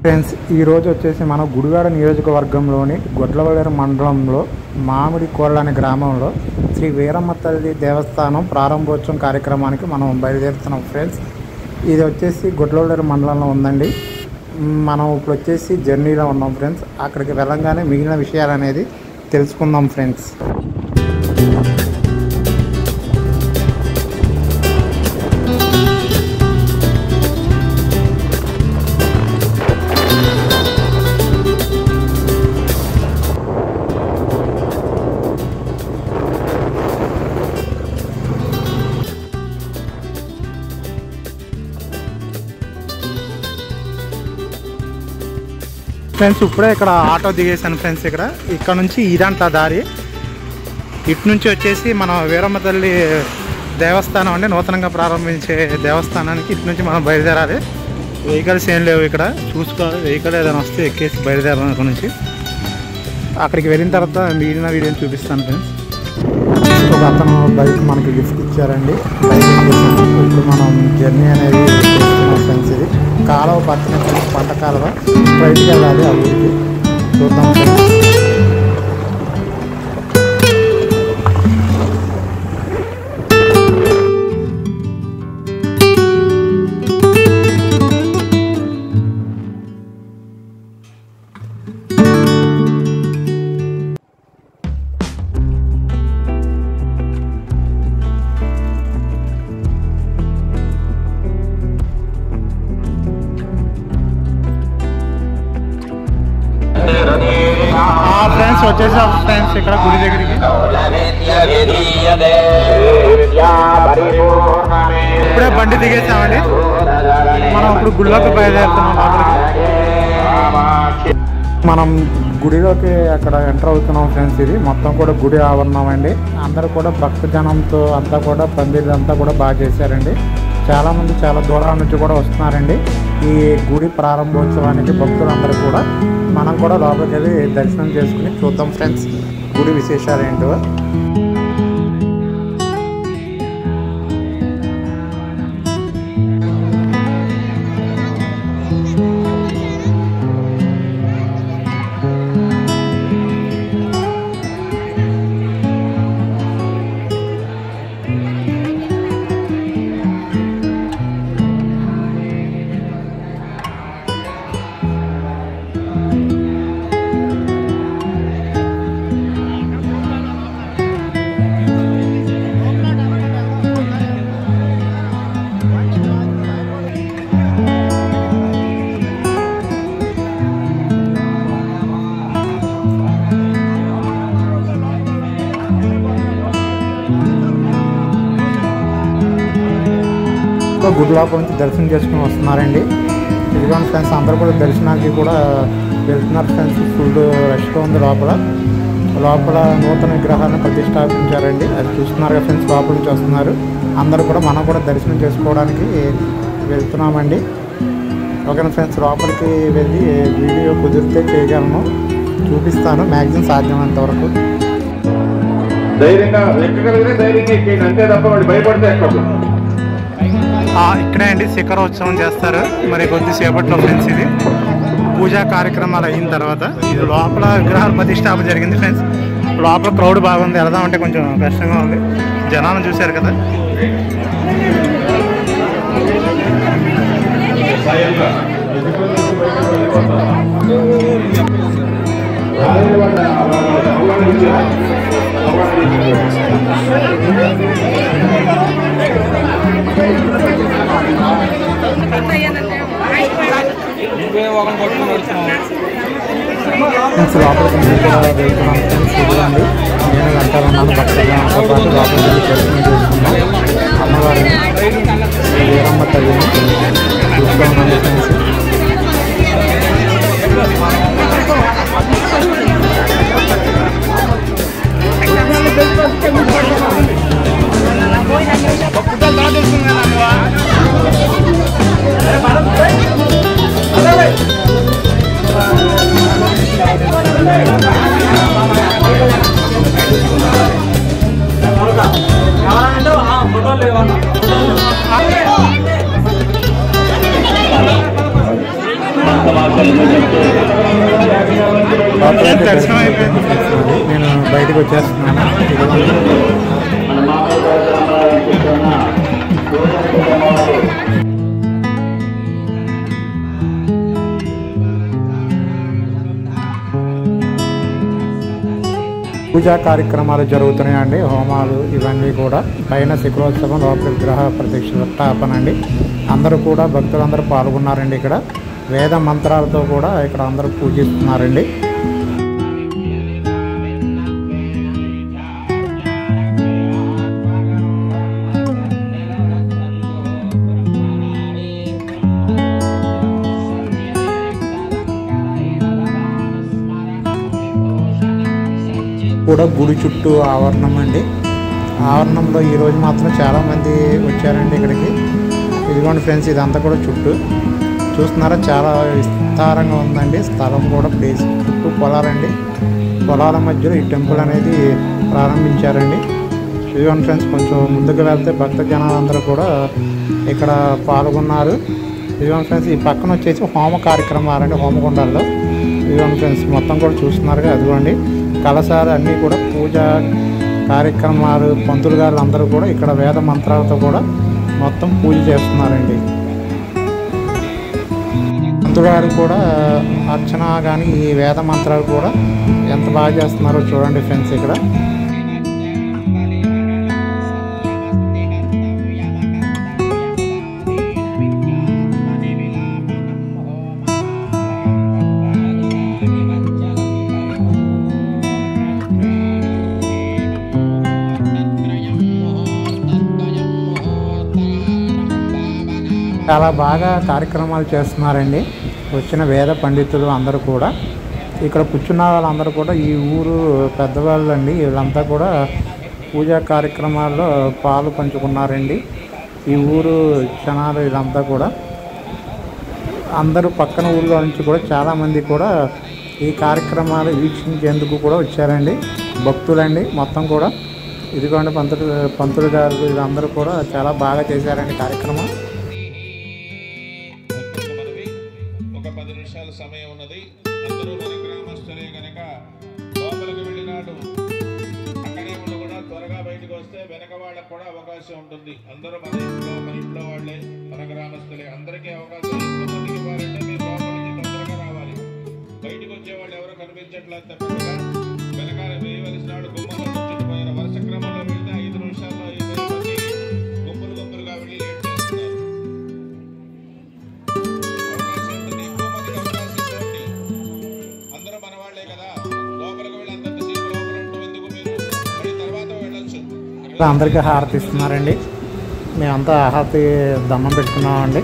Friends ఈ రోజు వచ్చేసి మన గుడివాడ నియోజకవర్గంలోని గొడ్లవల్లేరు మండలంలో మామిడికోళ్ళ అనే గ్రామంలో శ్రీ వీరమ్మ తల్లి దేవస్థానం ప్రారంభోత్సవం కార్యక్రమానికి మనం బయలుదేరుతున్నాం ఫ్రెండ్స్. ఇది వచ్చేసి గొడ్లవల్లేరు మండలంలో ఉందండి. మనం ఇప్పుడు వచ్చేసి జర్నీలో ఉన్నాం ఫ్రెండ్స్. అక్కడికి వెళ్ళంగానే మిగిలిన విషయాలు అనేది తెలుసుకుందాం ఫ్రెండ్స్. ఫ్రెండ్స్ ఇప్పుడే ఇక్కడ ఆటో దిగేసాను ఫ్రెండ్స్. ఇక్కడ నుంచి ఇదంట దారి. ఇటు నుంచి వచ్చేసి మనం వీరమ్మ తల్లి దేవస్థానం అంటే నూతనంగా ప్రారంభించే దేవస్థానానికి ఇటు నుంచి మనం బయలుదేరాలి. వెహికల్స్ ఏం లేవు ఇక్కడ, చూసుకోవాలి. వెహికల్ ఏదైనా వస్తే ఎక్కేసి బయలుదేరాలి. అక్కడ నుంచి అక్కడికి వెళ్ళిన తర్వాత మిగిలిన వీడియోని చూపిస్తాను ఫ్రెండ్స్. ఒక అతను బైక్ మనకి గిఫ్ట్ ఇచ్చారండి. బైక్ ఇప్పుడు మనం జర్నీ అనేది చేస్తున్నాం ఫ్రెండ్స్. ఇది కాలువ పక్కన పంట కాలువ, బయటికి వెళ్ళాలి ఆ ఊరికి. చూద్దాం ఫ్రెండ్స్. ఫ్రెండ్స్ వచ్చేసాం ఫ్రెండ్స్ ఇక్కడ గుడి దగ్గరికి. ఇప్పుడే బండి దిగేసామండి. మనం ఇప్పుడు గుడిలోకి బయలుదేరుతున్నాం. మనం గుడిలోకి అక్కడ ఎంటర్ అవుతున్నాం ఫ్రెండ్స్. ఇది మొత్తం కూడా గుడి ఆవరణం అండి. అందరూ కూడా భక్తజనంతో అంతా కూడా పందిరి అంతా కూడా బాగా చేశారండి. చాలామంది చాలా దూరాల నుంచి కూడా వస్తున్నారండి ఈ గుడి ప్రారంభోత్సవానికి. భక్తులందరూ కూడా మనం కూడా లోపలికి వెళ్ళి దర్శనం చేసుకుని చూద్దాం ఫ్రెండ్స్ గుడి విశేషాలు ఏంటో. గుడి లోపల నుంచి దర్శనం చేసుకుని వస్తున్నారండి. ఇదిగోండి ఫ్రెండ్స్, అందరూ కూడా దర్శనానికి కూడా వెళ్తున్నారు ఫ్రెండ్స్. ఫుల్ రష్గా ఉంది లోపల. నూతన విగ్రహాలను ప్రతిష్టాపించారండి. అది చూస్తున్నారు కదా ఫ్రెండ్స్, లోపల నుంచి వస్తున్నారు అందరూ కూడా. మనం కూడా దర్శనం చేసుకోవడానికి వెళ్తున్నామండి. ఓకేనా ఫ్రెండ్స్, లోపలికి వెళ్ళి వీడియో కుదిరితే చేయగలను, చూపిస్తాను మ్యాక్సిమం సాధ్యమైనంత వరకు. ధైర్యంగా ఎక్కగలిగితే ధైర్యంగా ఎక్కండి, అంతే తప్ప వాడు భయపడితే ఎక్కదు. ఇక్కడే అండి శిఖరోత్సవం చేస్తారు మరి కొద్దిసేపట్లో ఫ్రెండ్స్. ఇది పూజా కార్యక్రమాలు అయిన తర్వాత ఇది లోపల విగ్రహాల ప్రతిష్టాపన జరిగింది ఫ్రెండ్స్. లోపల క్రౌడ్ బాగుంది. వెళదామంటే కొంచెం కష్టంగా ఉంది. జనాలను చూశారు కదా. లోపలికి కూడా వెళ్తున్నాం ఫ్రెండ్స్. ఇదిగోండి నేను వెంటనే ఉన్నాను. భక్తులతో పాటు లోపలికి దర్శనం చేసుకున్నాం. అమ్మవారిని వీరమ్మ తల్లిని చూస్తూ ఉన్నాను ఫ్రెండ్స్. దర్శనం అయిపోయింది. నేను బయటకు వచ్చేస్తున్నాను. పూజా కార్యక్రమాలు జరుగుతున్నాయండి. హోమాలు ఇవన్నీ కూడా పైన శిఖరోత్సవం, లోపల విగ్రహ ప్రతిష్టాపన అండి. అందరూ కూడా భక్తులందరూ పాల్గొన్నారండి. ఇక్కడ వేద మంత్రాలతో కూడా ఇక్కడ అందరూ పూజిస్తున్నారండి. కూడా గుడి చుట్టూ ఆవరణం అండి. ఆవరణంలో ఈరోజు మాత్రం చాలామంది వచ్చారండి ఇక్కడికి. ఇదిగోండి ఫ్రెండ్స్, ఇదంతా కూడా చుట్టూ చూస్తున్నారా, చాలా విస్తారంగా ఉందండి. స్థలం కూడా ప్లేస్ చుట్టూ పొలాలండి. పొలాల మధ్యలో ఈ టెంపుల్ అనేది ప్రారంభించారండి. ఇదిగోండి ఫ్రెండ్స్, కొంచెం ముందుకు వెళ్తే భక్త జనాలందరూ కూడా ఇక్కడ పాల్గొన్నారు. ఇదిగోండి ఫ్రెండ్స్, ఈ పక్కన వచ్చేసి హోమ కార్యక్రమాలండి. హోమగుండాల్లో ఇదిగోండి ఫ్రెండ్స్, మొత్తం కూడా చూస్తున్నారుగా. అదిగోండి కలశాలు అన్నీ కూడా పూజా కార్యక్రమాలు. పంతులు గారు అందరూ కూడా ఇక్కడ వేద మంత్రాలతో కూడా మొత్తం పూజ చేస్తున్నారండి. పంతులు గారు కూడా అర్చన కానీ ఈ వేద మంత్రాలు కూడా ఎంత బాగా చేస్తున్నారో చూడండి ఫ్రెండ్స్. ఇక్కడ చాలా బాగా కార్యక్రమాలు చేస్తున్నారండి. వచ్చిన వేద పండితులు అందరూ కూడా ఇక్కడ కూర్చున్న వాళ్ళందరూ కూడా ఈ ఊరు పెద్దవాళ్ళు అండి. వీళ్ళంతా కూడా పూజా కార్యక్రమాల్లో పాలు పంచుకున్నారండి. ఈ ఊరు జనాలు వీళ్ళంతా కూడా అందరూ పక్కన ఊళ్ళో నుంచి కూడా చాలామంది కూడా ఈ కార్యక్రమాలు వీక్షించేందుకు కూడా వచ్చారండి. భక్తులండి మొత్తం కూడా. ఇదిగోండి పంతులు గారు వీళ్ళందరూ కూడా చాలా బాగా చేశారండి కార్యక్రమం. సమయం ఉన్నది. అందరూ మన గ్రామస్తులే కనుక లోపలికి వెళ్ళినాడు అక్కడే ఉండి కూడా త్వరగా బయటకు వస్తే వెనక వాళ్ళకు కూడా అవకాశం ఉంటుంది. అందరూ మన ఇంట్లో వాళ్ళే, మన గ్రామస్తులే, అందరికీ అవకాశం ఎక్కువ మందికి ఇవ్వాలంటే మీరు లోపల నుంచి తొందరగా రావాలి. బయటకు వచ్చే వాళ్ళు ఎవరు కనిపించట్లేదు తప్పకుండా వెనకాల వేయవలసిన వాడు గుమ్మలో చుట్టుపోయారు. వరుస క్రమంలో వెళ్తే 5 నిమిషాల్లో 20 మంది గుంపులుగా వెళ్ళి లేట్ చేస్తున్నారు. అందరికీ హారతి ఇస్తున్నారండి. మేమంతా హారతి దండం పెట్టుకున్నామండి.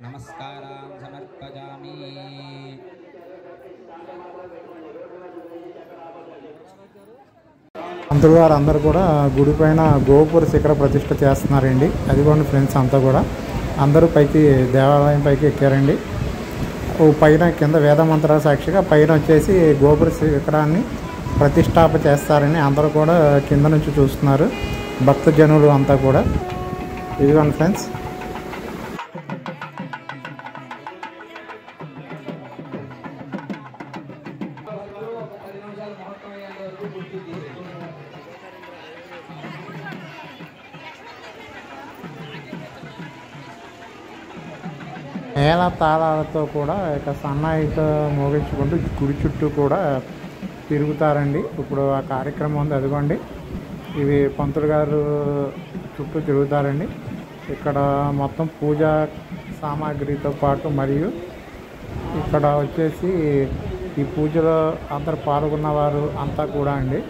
నమస్కారం సమర్పయామి. పంతులు గారు అందరూ కూడా గుడి పైన గోపుర శిఖర ప్రతిష్ఠ చేస్తున్నారండి. అది కూడా ఫ్రెండ్స్ అంతా కూడా అందరూ పైకి దేవాలయం పైకి ఎక్కారండి. ఓ పైన కింద వేద మంత్రాల సాక్షిగా పైన వచ్చేసి గోపుర శిఖరాన్ని ప్రతిష్టాప చేస్తారని అందరూ కూడా కింద నుంచి చూస్తున్నారు భక్తజనులు అంతా కూడా. ఇదిగోండి ఫ్రెండ్స్, మేళ తాళాలతో కూడా ఇక సన్నాయితో మోగించుకుంటూ గుడి చుట్టూ కూడా తిరుగుతారండి. ఇప్పుడు ఆ కార్యక్రమం ఉంది. అదిగోండి, ఇవి పంతులు గారు చుట్టూ తిరుగుతారండి. ఇక్కడ మొత్తం పూజా సామాగ్రితో పాటు మరియు ఇక్కడ వచ్చేసి ఈ పూజలో అందరు పాల్గొన్నవారు అంతా కూడా అండి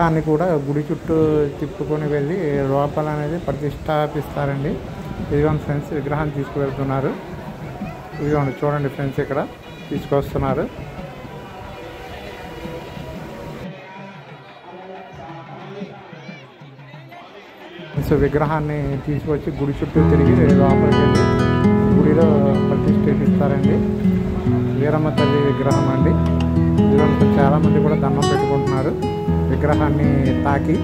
దాన్ని కూడా గుడి చుట్టూ తిప్పుకొని వెళ్ళి లోపల అనేది ప్రతిష్టాపిస్తారండి. ఇదిగోండి ఫ్రెండ్స్, విగ్రహాన్ని తీసుకువెళ్తున్నారు. ఇదిగోండి చూడండి ఫ్రెండ్స్, ఇక్కడ తీసుకొస్తున్నారు. ఫ్రెండ్స్ విగ్రహాన్ని తీసుకొచ్చి గుడి చుట్టూ తిరిగి లోపలికి వెళ్ళి గుడిలో ప్రతిష్ఠిస్తారండి. వీరమ్మ తల్లి విగ్రహం అండి. ఇదంతా చాలామంది కూడా దండం పెట్టుకుంటున్నారు విగ్రహాన్ని తాకి.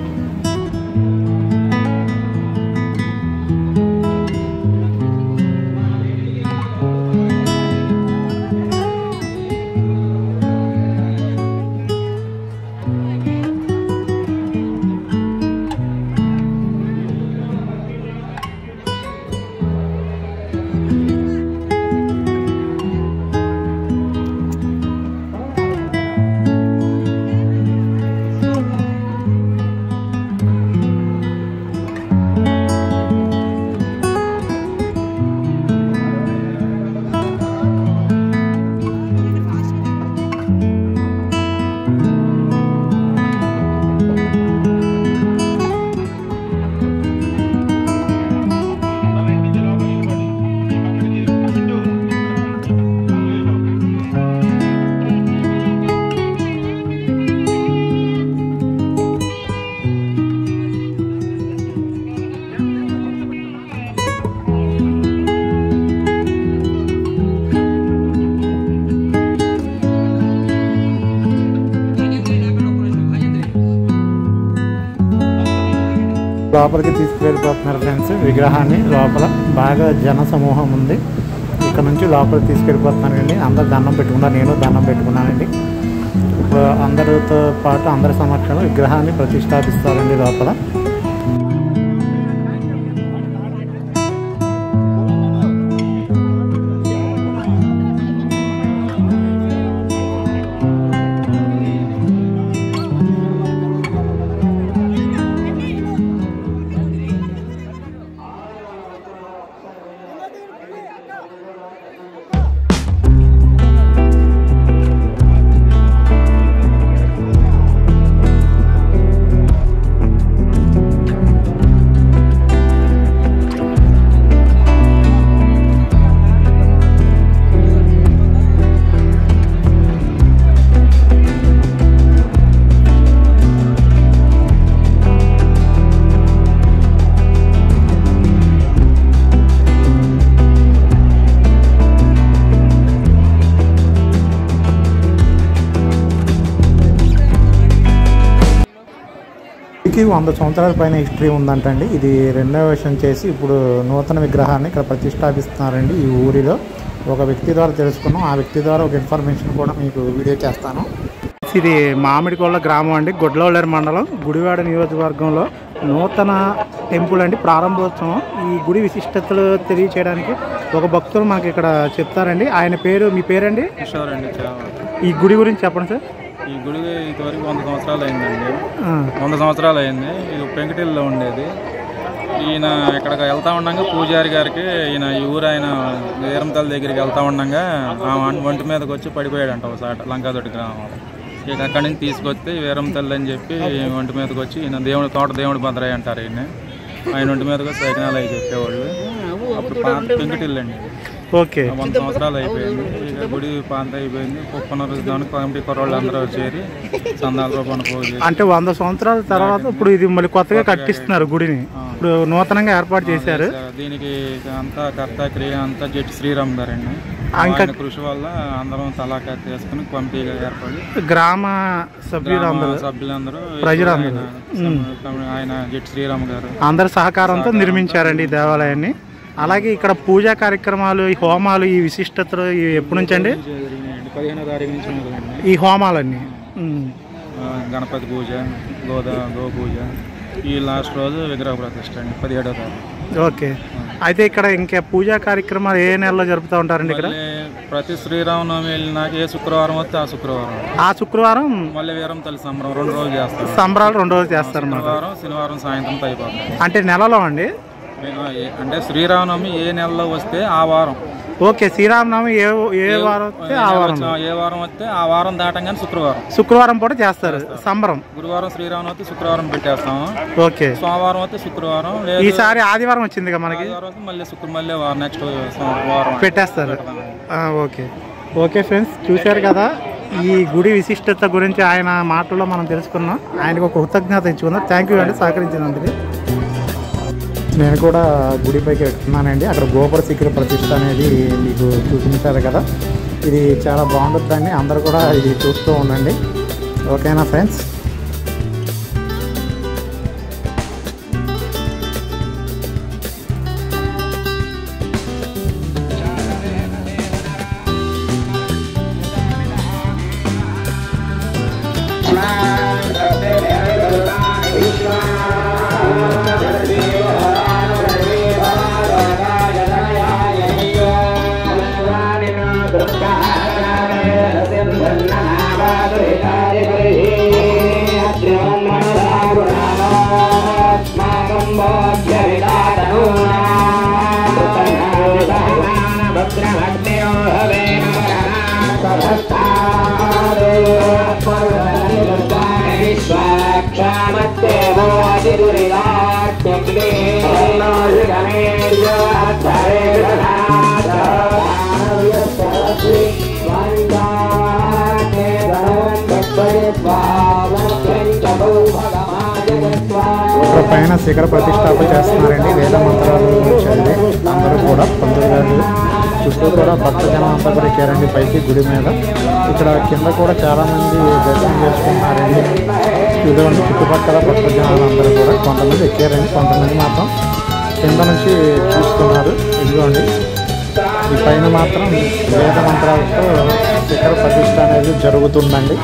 లోపలికి తీసుకెళ్ళిపోతున్నారు ఫ్రెండ్స్ విగ్రహాన్ని. లోపల బాగా జన సమూహం ఉంది. ఇక్కడ నుంచి లోపలికి తీసుకెళ్ళిపోతున్నానండి. అందరు దండం పెట్టుకున్నారు, నేను దండం పెట్టుకున్నానండి. ఇప్పుడు అందరితో పాటు అందరి సమక్షంలో విగ్రహాన్ని ప్రతిష్టాపిస్తారండి లోపల. గుడికి 100 సంవత్సరాల పైన హిస్టరీ ఉందంటండి. ఇది రెండవ విషయం చేసి ఇప్పుడు నూతన విగ్రహాన్ని ఇక్కడ ప్రతిష్టాపిస్తున్నారండి ఈ ఊరిలో. ఒక వ్యక్తి ద్వారా తెలుసుకున్నాం. ఆ వ్యక్తి ద్వారా ఒక ఇన్ఫర్మేషన్ కూడా మీకు వీడియో చేస్తాను. ఇది మామిడికొల్ల గ్రామం అండి, గొడ్లవల్లేరు మండలం, గుడివాడ నియోజకవర్గంలో నూతన టెంపుల్ అండి, ప్రారంభోత్సవం. ఈ గుడి విశిష్టతలు తెలియచేయడానికి ఒక భక్తులు మనకి ఇక్కడ చెప్తారండి. ఆయన పేరు, మీ పేరండి? కిషోర్ అండి. ఈ గుడి గురించి చెప్పండి సార్. ఈ గుడి ఇంతవరకు 100 సంవత్సరాలు అయిందండి. 100 సంవత్సరాలు అయింది. ఇది పెంకటిల్లో ఉండేది. ఈయన ఇక్కడికి వెళ్తా ఉండగా పూజారి గారికి ఈయన ఈ ఊరు ఆయన వీరమ్మతల్లి దగ్గరికి వెళ్తా ఉండగా ఒంటి మీదకి వచ్చి పడిపోయాడంట ఒకసారి లంకాదొడ్డి గ్రామం. ఇక అక్కడి నుంచి తీసుకొస్తే వీరమ్మతల్లి అని చెప్పి ఒంటి మీదకి వచ్చి ఈయన దేవుడు తోట దేవుడు భద్రయ్య అంటారు. ఆయన ఒంటి మీదకి వచ్చి సైకినాలు అవి చెప్పేవాళ్ళు. అప్పుడు పాత పెంకటిల్లు అండి. ఓకే, 100 సంవత్సరాలు అయిపోయింది. ఇక గుడి పాంత అయిపోయింది. పునరుద్ధరణకు కమిటీ కుర్రోళ్ళు అందరూ చేరి చందాల రూపాయలు పోయి అంటే 100 సంవత్సరాల తర్వాత ఇప్పుడు ఇది మళ్ళీ కొత్తగా కట్టిస్తున్నారు గుడిని. ఇప్పుడు నూతనంగా ఏర్పాటు చేశారు. దీనికి అంతా కర్త క్రియ అంతా జెట్ శ్రీరామ్ గారండి. ఆయన కృషి వల్ల అందరం తలాకా తీసుకుని కమిటీగా ఏర్పడి గ్రామ సభ్యులందరూ ప్రజలందరూ ఆయన జెట్ శ్రీరామ్ గారు అందరి సహకారంతో నిర్మించారండి ఈ దేవాలయాన్ని. అలాగే ఇక్కడ పూజా కార్యక్రమాలు, ఈ హోమాలు, ఈ విశిష్టతలు ఎప్పటి నుంచి అండి? 15వ తారీఖు నుంచి మొదలండి ఈ హోమాలన్నీ. గణపతి పూజ, గో పూజ, ఈ లాస్ట్ రోజు విగ్రహ ప్రతిష్ఠ అండి 17వ తారీఖు. ఓకే, అయితే ఇక్కడ ఇంకా పూజా కార్యక్రమాలు ఏ నెలలో జరుపుతూ ఉంటారండి? ఇక్కడ ప్రతి శ్రీరామనవమి వెళ్ళినాక ఏ శుక్రవారం వస్తే ఆ శుక్రవారం మళ్ళీ వీరమ్మతల్లి సంబరం 2 రోజులు చేస్తారు. సంబరాలు 2 రోజులు చేస్తారు అన్నమాట. శనివారం సాయంత్రం అయిపోతుంది. అంటే నెలలో అండి? అంటే శ్రీరామనవమి ఏ నెలలో వస్తే ఆ వారం. ఓకే, శ్రీరామనవమి ఏ వారం వస్తే ఆ వారం. ఏ వారం వస్తే ఆ వారం దాటంగానే శుక్రవారం పూట చేస్తారు సంబరం. గురువారం శ్రీరామనవమి వస్తే శుక్రవారం పెట్టేస్తాము. ఓకే, సోమవారం వస్తే శుక్రవారం. ఈసారి ఆదివారం వచ్చింది కదా మనకి, మళ్ళీ నెక్స్ట్ వారం పెట్టేస్తారు. ఓకే ఓకే ఫ్రెండ్స్, చూశారు కదా ఈ గుడి విశిష్టత గురించి ఆయన మాటల్లో మనం తెలుసుకున్నాం. ఆయనకు ఒక కృతజ్ఞత ఇచ్చుకుందాం. థ్యాంక్ యూ అండి సహకరించినందుకు. నేను కూడా గుడిపైకి ఎక్కుతున్నానండి. అక్కడ గోపుర శిఖర ప్రతిష్ఠ అనేది మీకు చూపించారు కదా, ఇది చాలా బాగుంటుందండి. అందరూ కూడా ఇది చూస్తూ ఉండండి. ఓకేనా ఫ్రెండ్స్? పైన శిఖర ప్రతిష్టాపన చేస్తున్నారండి. వేద మంత్రాలు చదివి అందరూ కూడా పంతులు గారు చుట్టూ కూడా భక్తజనం అంతా కూడా ఎక్కారండి పైకి గుడి మీద. ఇక్కడ కింద కూడా చాలామంది దర్శనం చేసుకున్నారండి. ఇదిగోండి చుట్టుపక్కల భక్తజనాలు అందరూ కూడా కొంతమంది ఎక్కారండి, కొంతమంది మాత్రం కింద నుంచి చూస్తున్నారు. ఇదిగోండి ఈ పైన మాత్రం వేద మంత్రాలతో శిఖర ప్రతిష్ఠ అనేది జరుగుతుందండి.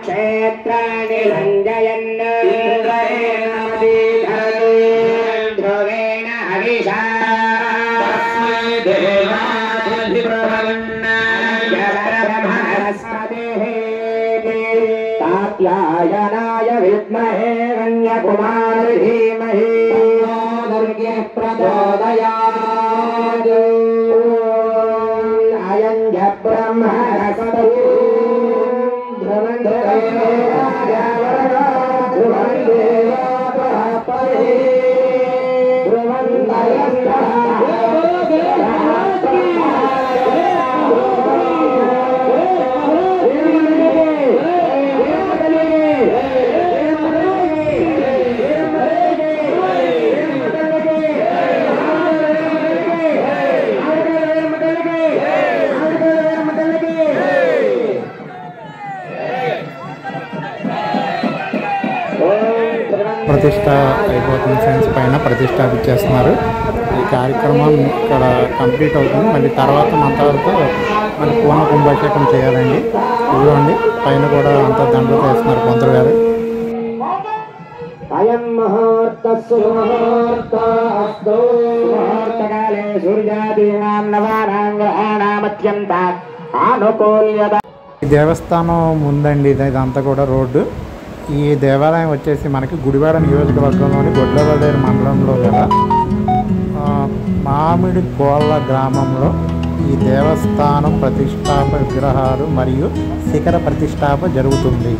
క్షేత్రాన్ని సంజయన్ ధ్రువేణ హవిషా కాత్యాయనాయ విద్మహే కన్యాకుమారి ధీమహి దుర్గే ప్రచోదయాత్ అయం చ బ్రహ్మ రసతు ప్రతిష్ట అయిపోతుంది ఫ్రెండ్స్. పైన ప్రతిష్టాపించేస్తున్నారు. ఈ కార్యక్రమం ఇక్కడ కంప్లీట్ అవుతుంది. మళ్ళీ తర్వాత మంత్రాలతో మళ్ళీ పూర్ణ కుంభాభిషేకం చేయాలండి. ఇదిగోండి పైన కూడా అంత దండలు వేస్తున్నారు పంతులు గారు. ఈ దేవస్థానం ముందండి ఇదంతా కూడా రోడ్డు. ఈ దేవాలయం వచ్చేసి మనకి గుడివాడ నియోజకవర్గంలోని గొడ్లవల్లేరు మండలంలో గల మామిడి కోళ్ళ గ్రామంలో ఈ దేవస్థానం ప్రతిష్టాప విగ్రహాలు మరియు శిఖర ప్రతిష్టాప జరుగుతుంది.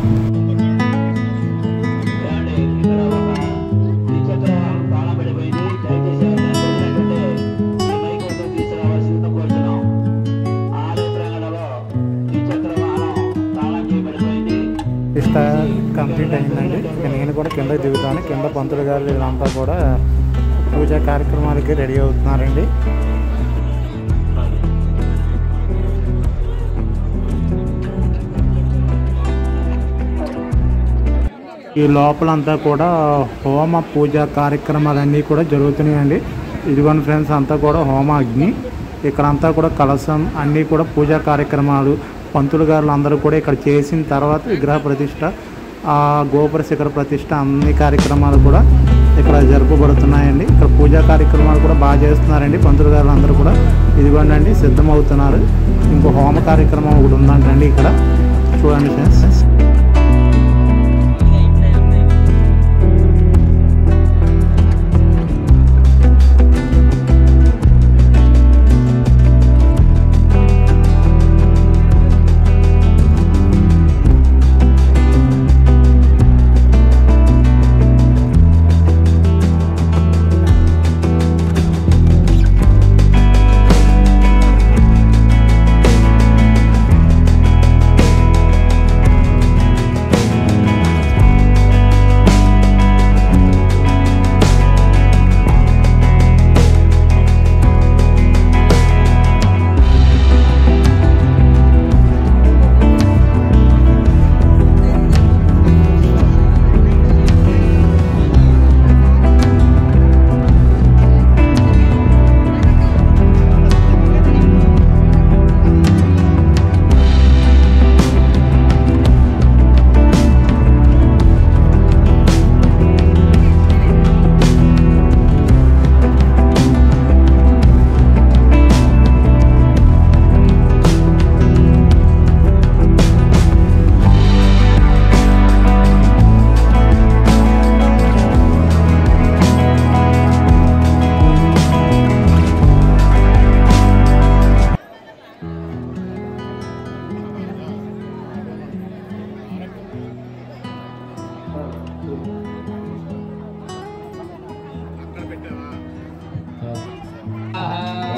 ప్రతిష్ట కంప్లీట్ అయిందండి. నేను కూడా కింద దిగుతాను. కింద పంతులు గారు వీళ్ళంతా కూడా పూజా కార్యక్రమాలకి రెడీ అవుతున్నారండి. ఈ లోపలంతా కూడా హోమ పూజా కార్యక్రమాలన్నీ కూడా జరుగుతున్నాయండి. ఇదిగోండి ఫ్రెండ్స్ అంతా కూడా హోమ అగ్ని. ఇక్కడంతా కూడా కలశం అన్నీ కూడా పూజా కార్యక్రమాలు పంతులు గారులు అందరూ కూడా ఇక్కడ చేసిన తర్వాత విగ్రహ ప్రతిష్ట గోపుర శిఖర ప్రతిష్ట అన్ని కార్యక్రమాలు కూడా ఇక్కడ జరుపబడుతున్నాయండి. ఇక్కడ పూజా కార్యక్రమాలు కూడా బాగా చేస్తున్నారండి. పంతులు గారు అందరూ కూడా ఇదిగోండి సిద్ధమవుతున్నారు. ఇంకో హోమ కార్యక్రమం ఒకటి ఉందంటండి ఇక్కడ చూడండి ఫ్రెండ్స్.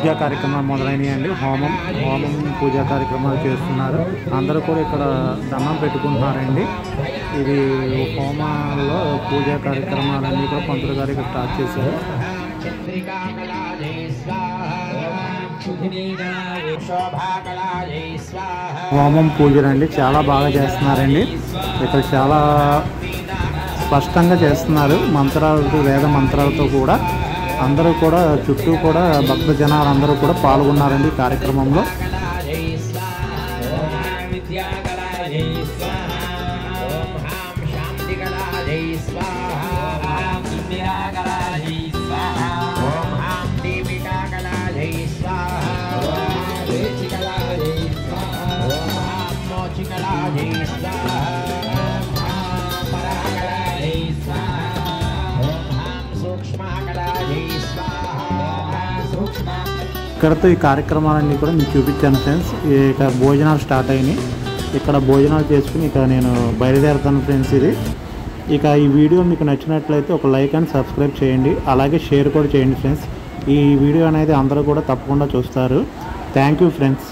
పూజా కార్యక్రమాలు మొదలైనయండి. హోమం పూజా కార్యక్రమాలు చేస్తున్నారు. అందరూ కూడా ఇక్కడ దండం పెట్టుకుంటున్నారండి. ఇది హోమాల్లో పూజా కార్యక్రమాలన్నీ కూడా పంతులు గారు ఇక్కడ స్టార్ట్ చేశారు. హోమం పూజలండి చాలా బాగా చేస్తున్నారండి. ఇక్కడ చాలా స్పష్టంగా చేస్తున్నారు. మంత్రాలతో వేద మంత్రాలతో కూడా అందరూ కూడా చుట్టూ కూడా భక్త జనాలు అందరూ కూడా పాల్గొన్నారండి ఈ కార్యక్రమంలో. ఇక్కడతో ఈ కార్యక్రమాలన్నీ కూడా మీకు చూపించాను ఫ్రెండ్స్. ఇక భోజనాలు స్టార్ట్ అయినాయి. ఇక్కడ భోజనాలు చేసుకుని ఇక నేను బయలుదేరుతాను ఫ్రెండ్స్. ఇక ఈ వీడియో మీకు నచ్చినట్లయితే ఒక లైక్ అండ్ సబ్స్క్రైబ్ చేయండి. అలాగే షేర్ కూడా చేయండి ఫ్రెండ్స్. ఈ వీడియో అనేది అందరూ కూడా తప్పకుండా చూస్తారు. Thank you friends.